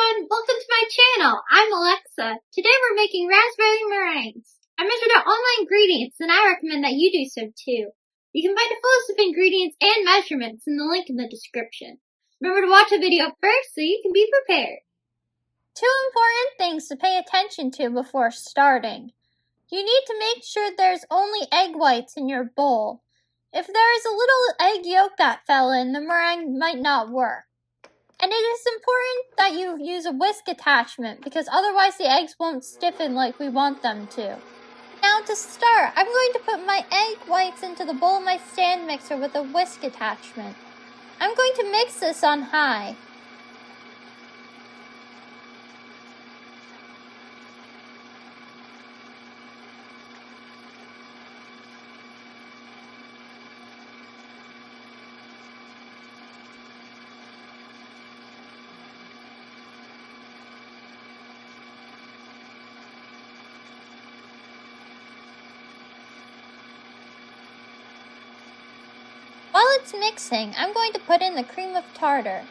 everyone, welcome to my channel. I'm Alexa. Today we're making raspberry meringues. I measured out all my ingredients and I recommend that you do so too. You can find a full list of ingredients and measurements in the link in the description. Remember to watch the video first so you can be prepared. Two important things to pay attention to before starting. You need to make sure there's only egg whites in your bowl. If there is a little egg yolk that fell in, the meringue might not work. And it is important that you use a whisk attachment because otherwise the eggs won't stiffen like we want them to. Now to start, I'm going to put my egg whites into the bowl of my stand mixer with a whisk attachment. I'm going to mix this on high. While it's mixing, I'm going to put in the cream of tartar.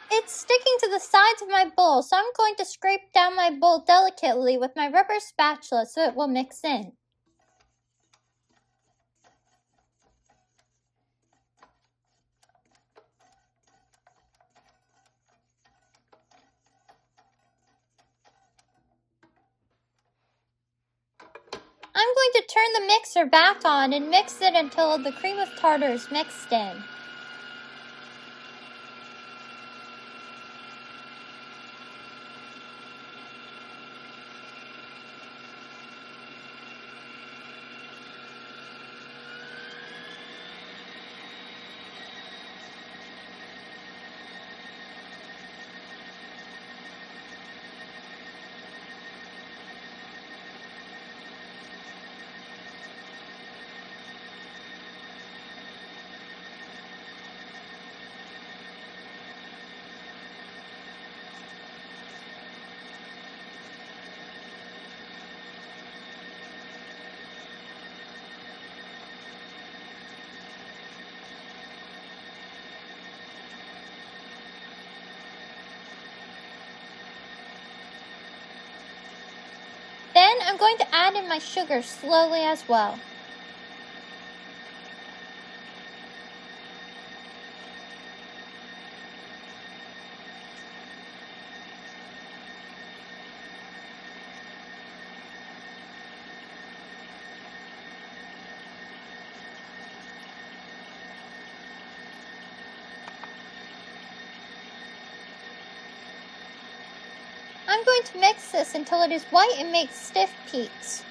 It's sticking to the sides of my bowl, so I'm going to scrape down my bowl delicately with my rubber spatula so it will mix in. I'm going to turn the mixer back on and mix it until the cream of tartar is mixed in. Then I'm going to add in my sugar slowly as well. I'm going to mix this until it is white and makes stiff peaks.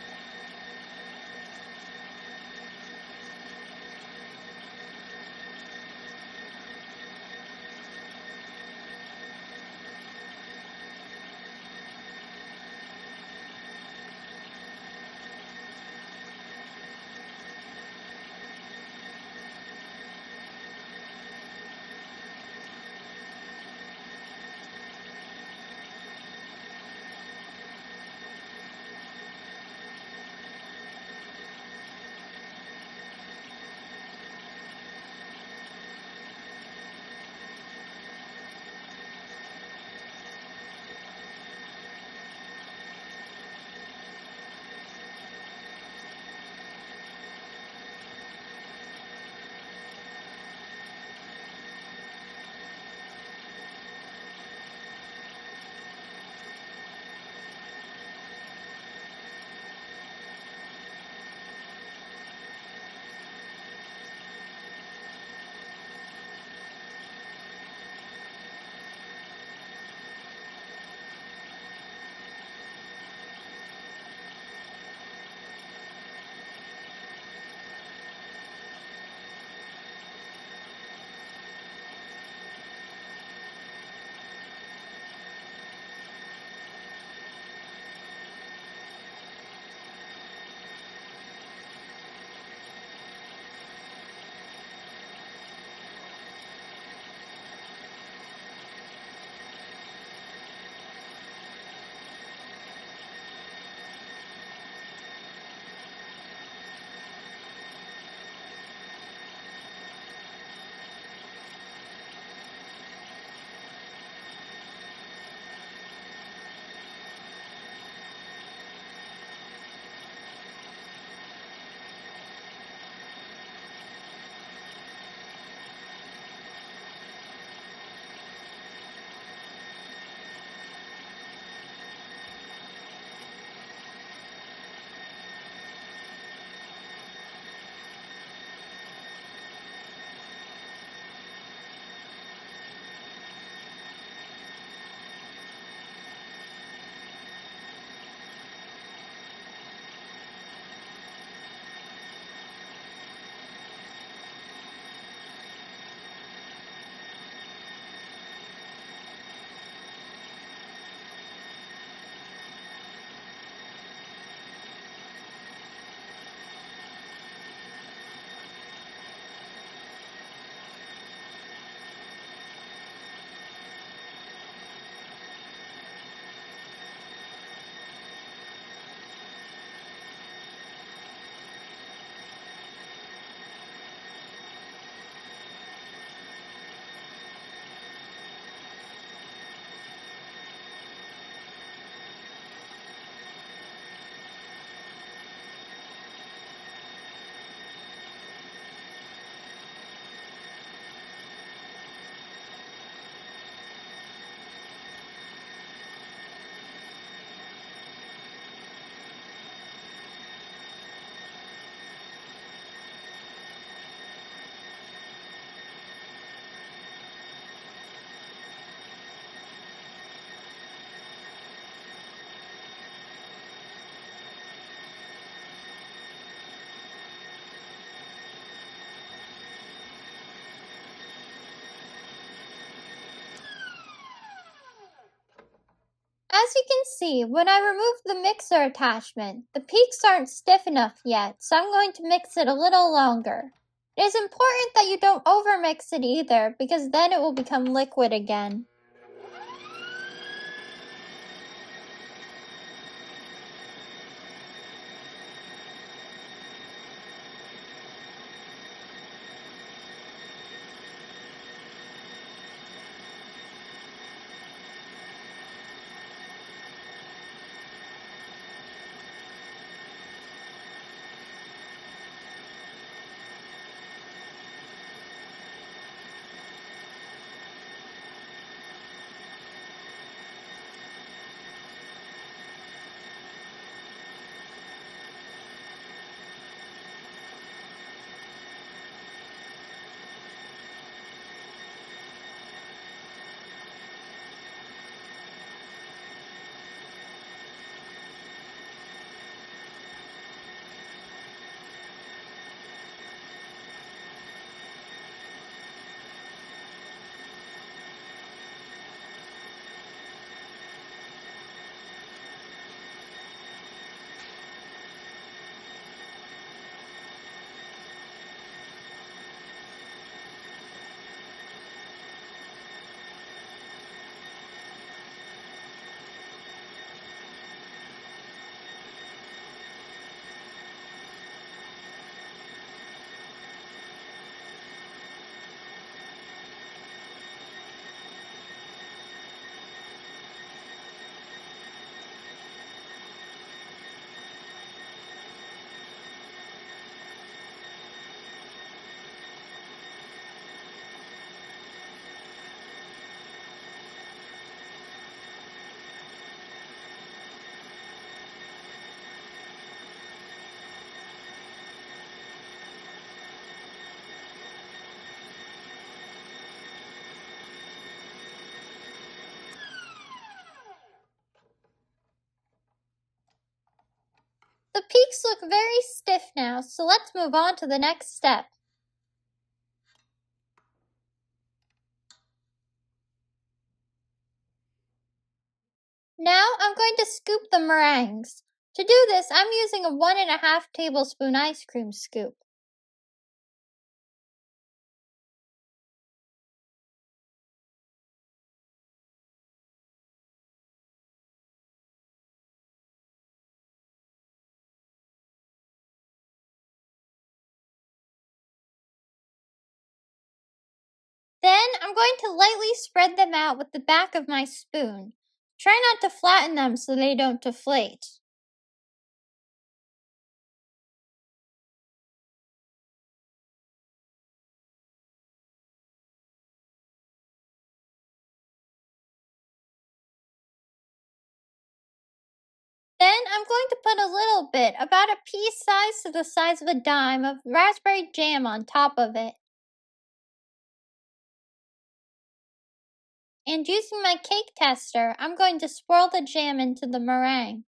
As you can see, when I remove the mixer attachment, the peaks aren't stiff enough yet, so I'm going to mix it a little longer. It is important that you don't overmix it either, because then it will become liquid again. The peaks look very stiff now, so let's move on to the next step. Now I'm going to scoop the meringues. To do this, I'm using a 1.5 tablespoon ice cream scoop. Then I'm going to lightly spread them out with the back of my spoon. Try not to flatten them so they don't deflate. Then I'm going to put a little bit, about a pea size to the size of a dime, of raspberry jam on top of it. And using my cake tester, I'm going to swirl the jam into the meringue.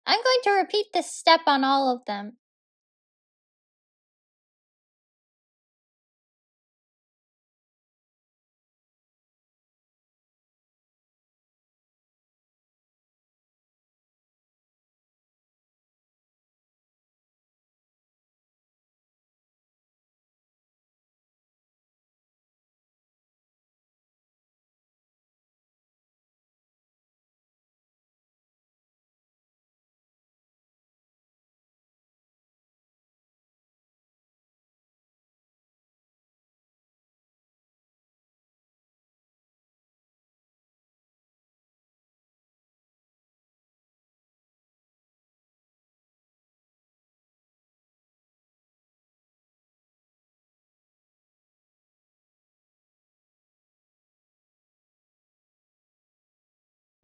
I'm going to repeat this step on all of them.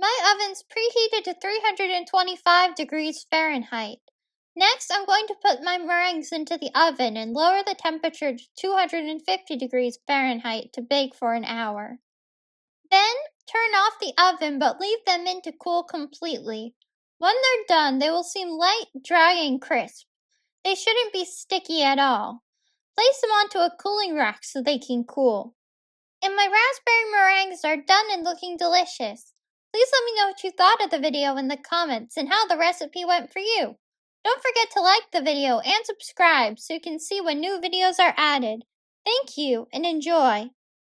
My oven's preheated to 325 degrees Fahrenheit. Next, I'm going to put my meringues into the oven and lower the temperature to 250 degrees Fahrenheit to bake for an hour. Then, turn off the oven but leave them in to cool completely. When they're done, they will seem light, dry, and crisp. They shouldn't be sticky at all. Place them onto a cooling rack so they can cool. And my raspberry meringues are done and looking delicious. Please let me know what you thought of the video in the comments and how the recipe went for you. Don't forget to like the video and subscribe so you can see when new videos are added. Thank you and enjoy!